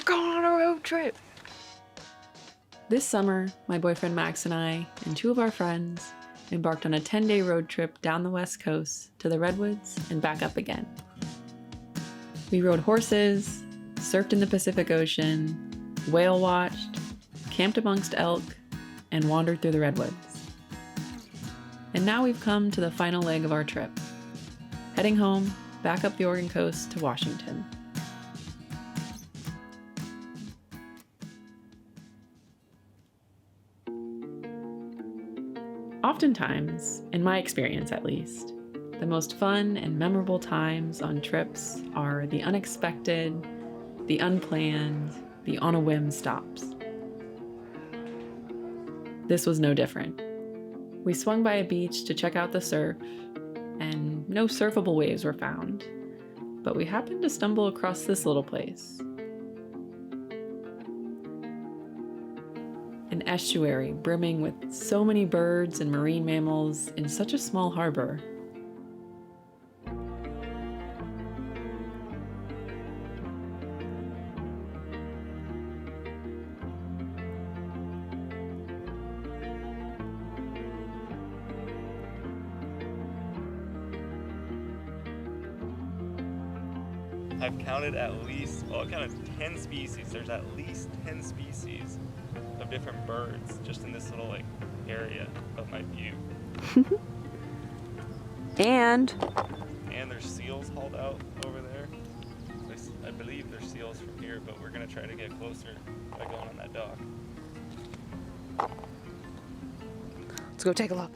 going on a road trip. This summer, my boyfriend Max and I, and 2 of our friends, embarked on a 10-day road trip down the West Coast to the Redwoods and back up again. We rode horses, surfed in the Pacific Ocean, whale watched, camped amongst elk, and wandered through the Redwoods. And now we've come to the final leg of our trip, heading home, back up the Oregon coast to Washington. Oftentimes, in my experience at least, the most fun and memorable times on trips are the unexpected, the unplanned, the on-a-whim stops. This was no different. We swung by a beach to check out the surf, and no surfable waves were found, but we happened to stumble across this little place. An estuary brimming with so many birds and marine mammals in such a small harbor. I've counted at least, I counted 10 species. There's at least 10 species of different birds just in this little area of my view. And there's seals hauled out over there. I believe there's seals from here, but we're gonna try to get closer by going on that dock. let's go take a look.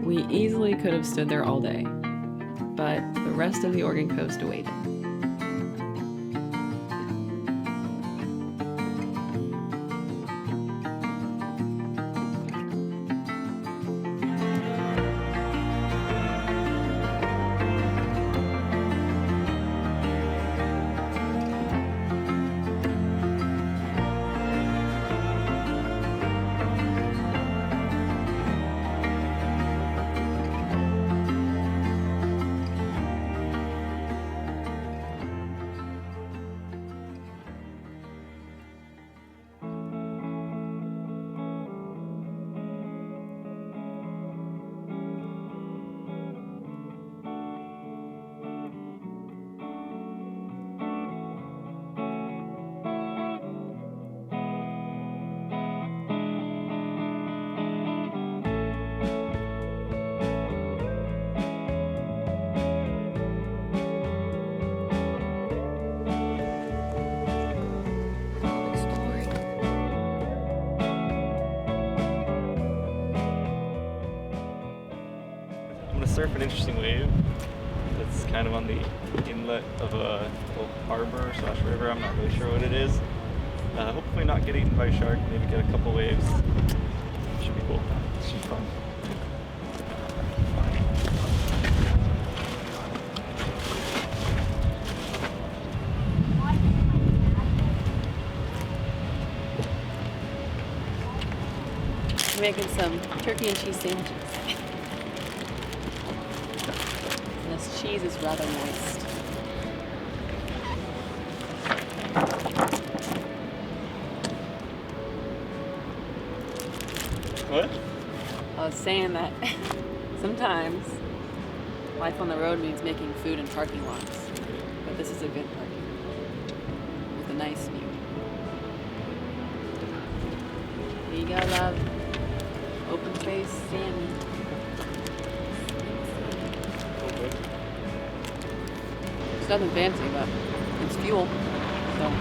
We easily could have stood there all day, but the rest of the Oregon coast awaited. Surf an interesting wave that's kind of on the inlet of a little harbor / river. I'm not really sure what it is. Hopefully not get eaten by a shark, maybe get a couple waves. Should be cool. Should be fun. I'm making some turkey and cheese sandwiches. This cheese is rather moist. What? I was saying that sometimes life on the road means making food in parking lots. But this is a good parking lot with a nice view. Here you go, love. Open space, Sammy. Okay. It's nothing fancy, but it's fuel. So.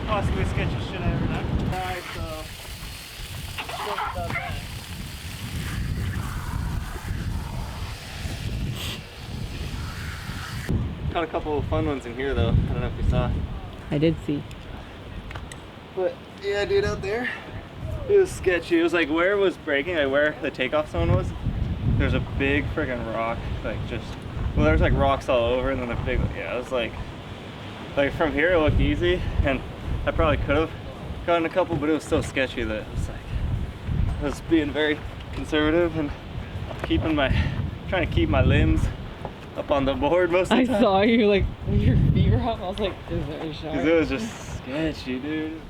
Possibly sketchy shit I ever done. Alright, so just done that. Caught a couple of fun ones in here though. I don't know if you saw. I did see. But yeah, dude, out there, it was sketchy. It was like where it was breaking, like where the takeoff zone was. There's a big freaking rock, like just, well, there's like rocks all over, and then a big, yeah, it was like from here it looked easy, and I probably could have gotten a couple, but it was so sketchy that it was like, I was being very conservative and trying to keep my limbs up on the board most of the time. I saw you like when your feet were up. I was like, is there a shark? Because it was just sketchy, dude.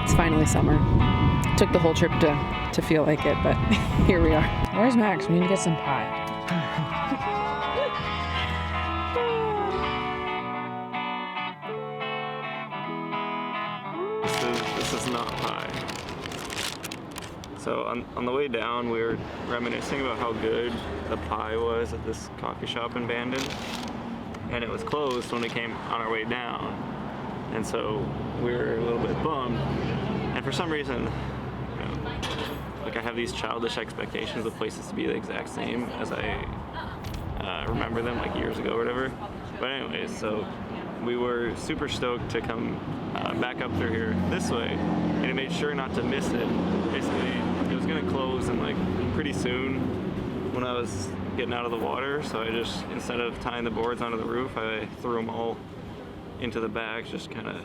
It's finally summer. Took the whole trip to feel like it, but here we are. Where's Max? We need to get some pie. This is not pie. So on the way down, we were reminiscing about how good the pie was at this coffee shop in Bandon, and it was closed when we came on our way down, and so we were a little bit bummed. And for some reason, you know, like I have these childish expectations of places to be the exact same as I remember them like years ago or whatever. But anyways, so we were super stoked to come back up through here this way, and I made sure not to miss it. Basically, it was gonna close in like pretty soon when I was getting out of the water, so I just, instead of tying the boards onto the roof, I threw them all into the bags, just kind of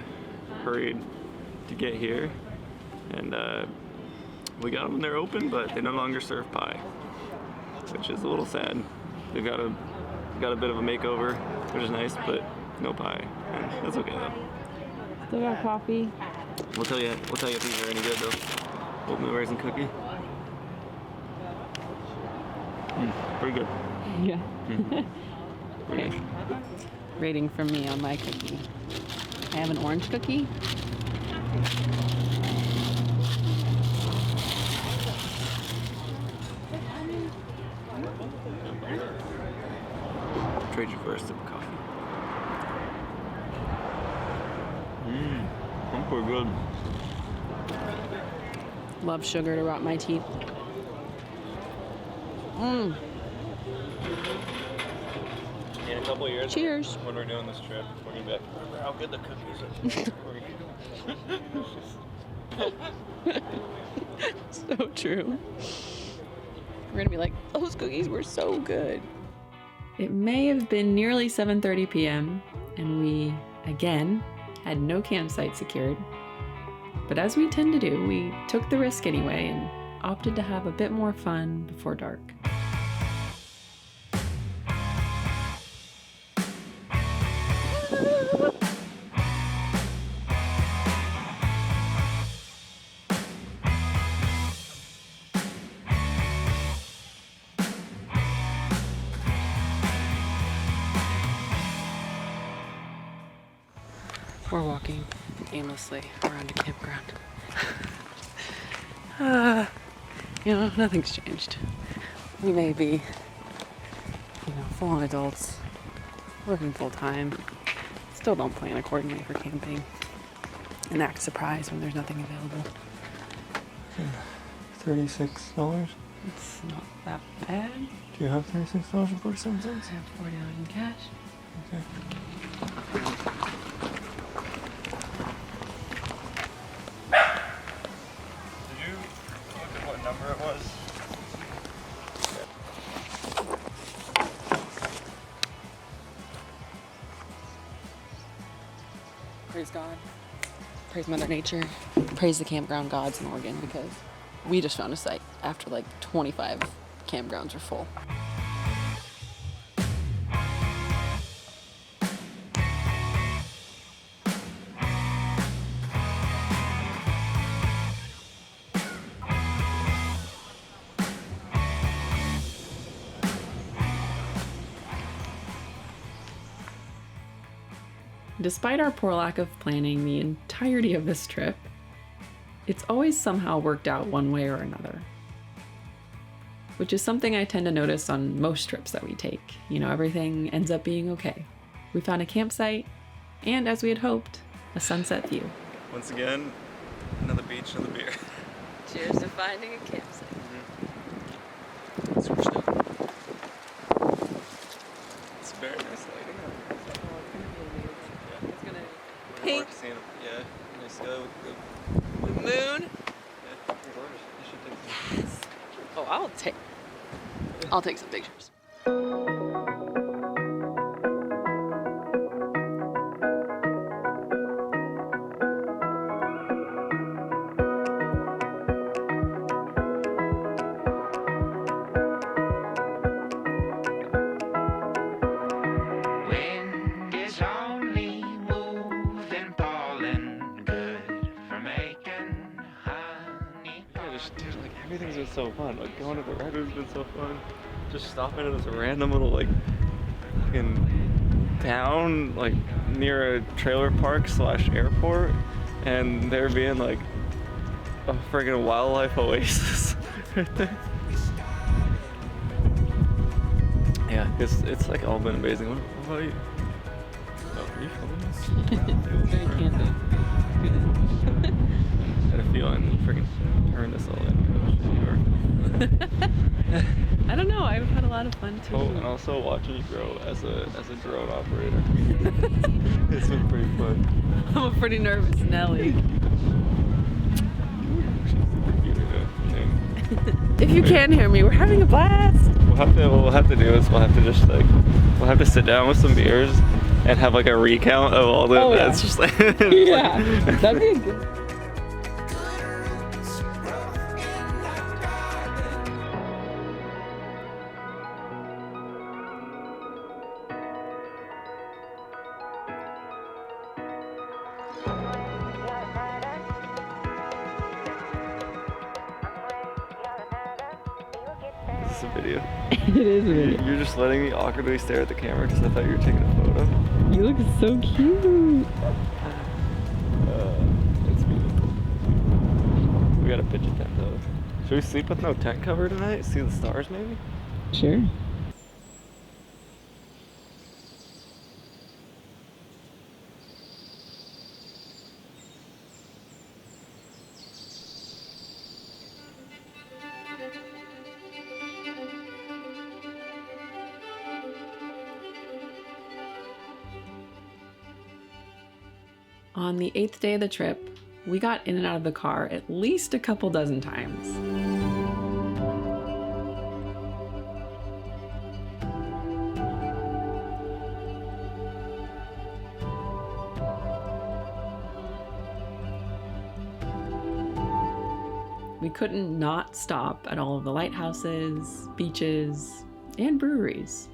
hurried to get here. And we got them when they're open, but they no longer serve pie, which is a little sad. They've got a bit of a makeover, which is nice, but no pie. And that's okay though. Still got coffee. We'll tell you if these are any good though. Oatmeal raisin cookie. Pretty good. Yeah. Pretty nice. Rating from me on my cookie. I have an orange cookie. Trade you for a sip of coffee. I'm pretty good. Love sugar to rot my teeth. In a couple of years, Cheers. when we're doing this trip, we're gonna be like, remember how good the cookies are? So true. We're gonna be like, those cookies were so good. It may have been nearly 7:30 p.m. and we, again, had no campsite secured. But as we tend to do, we took the risk anyway and opted to have a bit more fun before dark. We're walking aimlessly around a campground. Nothing's changed. We may be, full-on adults, Working full time. Still don't plan accordingly for camping. And act surprised when there's nothing available. $36. It's not that bad. Do you have $36.47? I have $40 in cash. Okay. Did you look at what number it was? Praise God. Praise Mother Nature. Praise the campground gods in Oregon because we just found a site after like 25 campgrounds were full. Despite our poor lack of planning the entirety of this trip, it's always somehow worked out one way or another. Which is something I tend to notice on most trips that we take. You know, everything ends up being okay. We found a campsite, and as we had hoped, a sunset view. Once again, another beach, another beer. Cheers to finding a campsite. Super stoked. It's very nice lighting. It's gonna Looking forward to seeing it. Yeah, nice sky with the be moon. yeah, gorgeous. You should take some. Oh, I'll take some pictures. Wind is only moving pollen, good for making honey. Yeah, just dude, like everything's been so fun. Like going to the Redwood's been so fun. Just stopping at this random little like fucking town like near a trailer park / airport, and there being like a friggin' wildlife oasis right there. Yeah, it's like all been amazing. What about you? Oh, are you filming? Very candid. I had a feeling freaking turn this all in. I don't know. I've had a lot of fun too. Oh, and also watching you grow as a drone operator. It's been pretty fun. I'm a pretty nervous Nelly. She's super cute, yeah. If you can hear me, we're having a blast. What we'll have to do is we'll have to sit down with some beers and have like a recount of all the events. Just like Yeah, that'd be a good. This is a video. It is a video. You're just letting me awkwardly stare at the camera because I thought you were taking a photo. You look so cute. It's beautiful. We gotta pitch a tent though. Should we sleep with no tent cover tonight? See the stars maybe? Sure. On the 8th day of the trip, we got in and out of the car at least a couple dozen times. We couldn't not stop at all of the lighthouses, beaches, and breweries.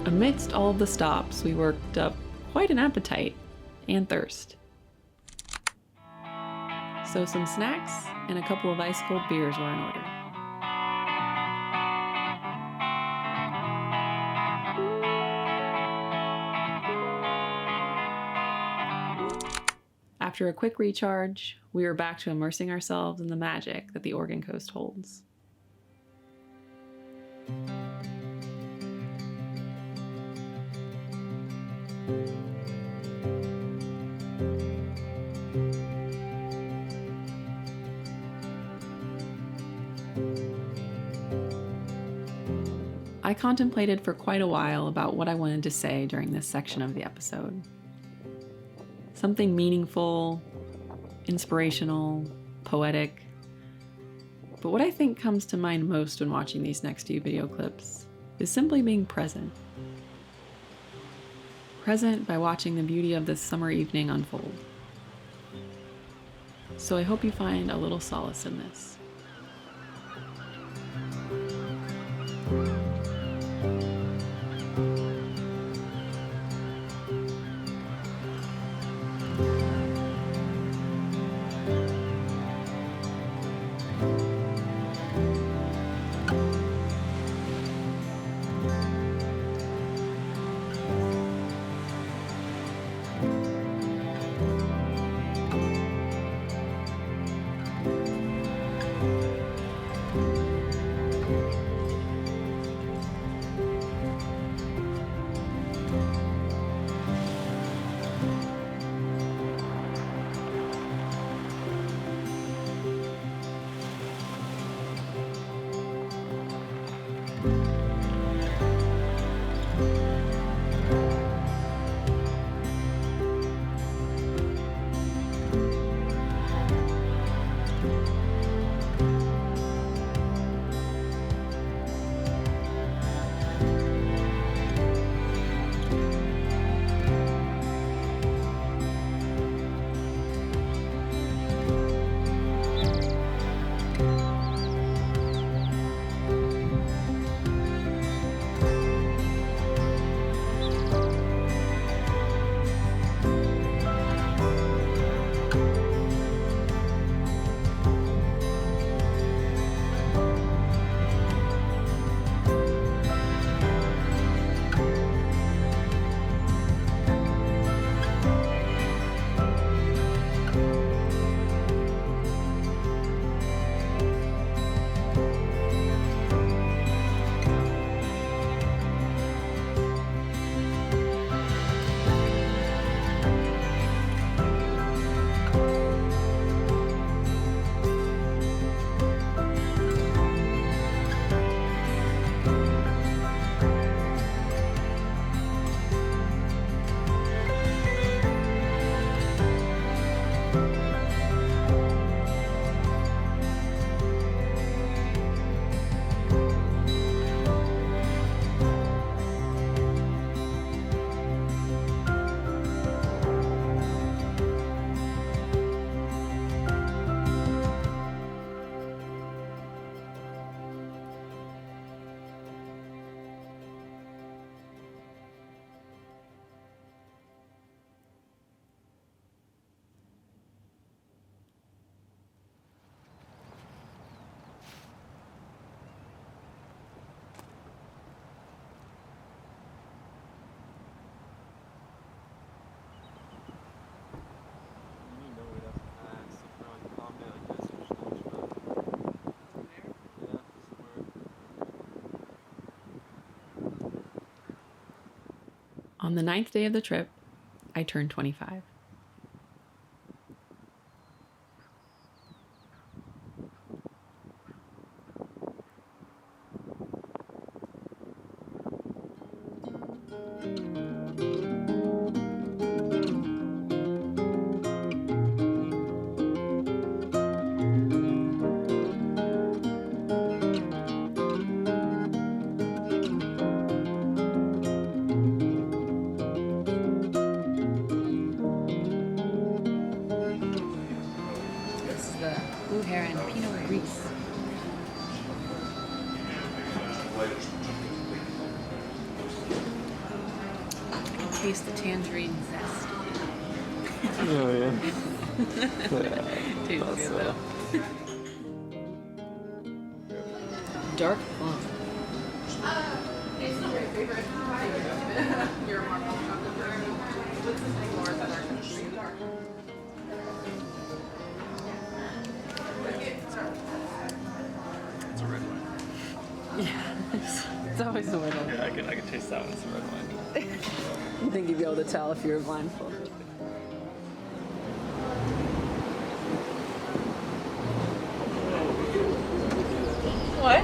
Amidst all of the stops, we worked up quite an appetite and thirst. So some snacks and a couple of ice-cold beers were in order. After a quick recharge, we were back to immersing ourselves in the magic that the Oregon coast holds. I contemplated for quite a while about what I wanted to say during this section of the episode. Something meaningful, inspirational, poetic. But what I think comes to mind most when watching these next few video clips is simply being present. Present by watching the beauty of this summer evening unfold. So I hope you find a little solace in this. On the 9th day of the trip, I turned 25. taste the tangerine zest. Oh yeah. Tastes good though. Dark plum. It's a red wine. It's always the middle. Yeah, I can taste that one. It's a red wine. You think you'd be able to tell if you were blindfolded? What?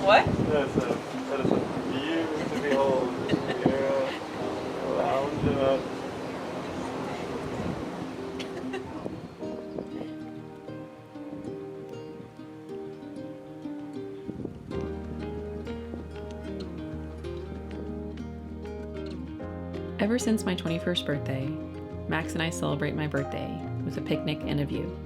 What? That is a view to behold. Kiera, lounging up. Ever since my 21st birthday, Max and I celebrate my birthday with a picnic and a view.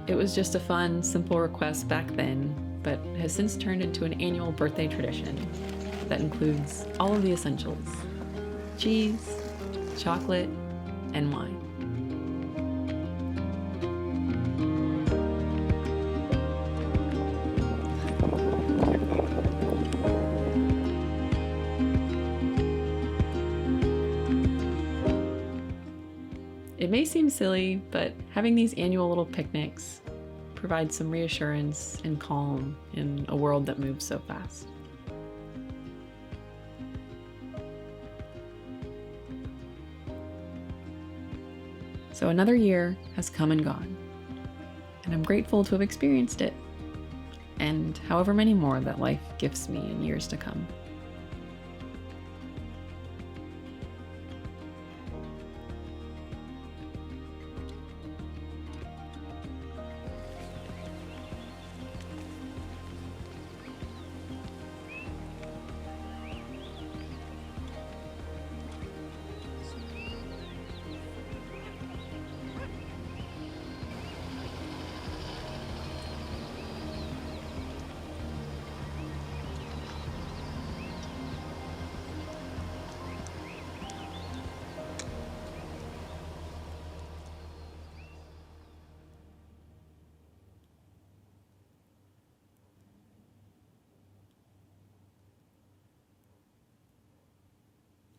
It was just a fun, simple request back then, but has since turned into an annual birthday tradition that includes all of the essentials: cheese, chocolate, and wine. It may seem silly, but having these annual little picnics provides some reassurance and calm in a world that moves so fast. So another year has come and gone, and I'm grateful to have experienced it, and however many more that life gifts me in years to come.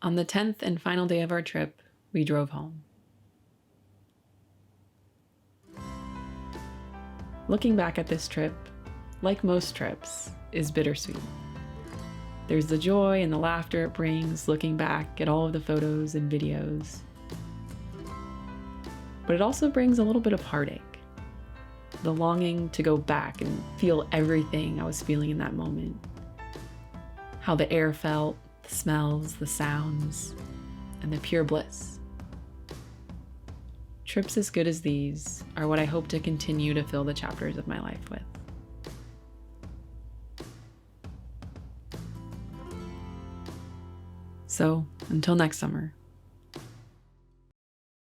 On the 10th and final day of our trip, we drove home. Looking back at this trip, like most trips, is bittersweet. There's the joy and the laughter it brings looking back at all of the photos and videos. But it also brings a little bit of heartache. The longing to go back and feel everything I was feeling in that moment. How the air felt, the smells, the sounds, and the pure bliss. Trips as good as these are what I hope to continue to fill the chapters of my life with. So, until next summer,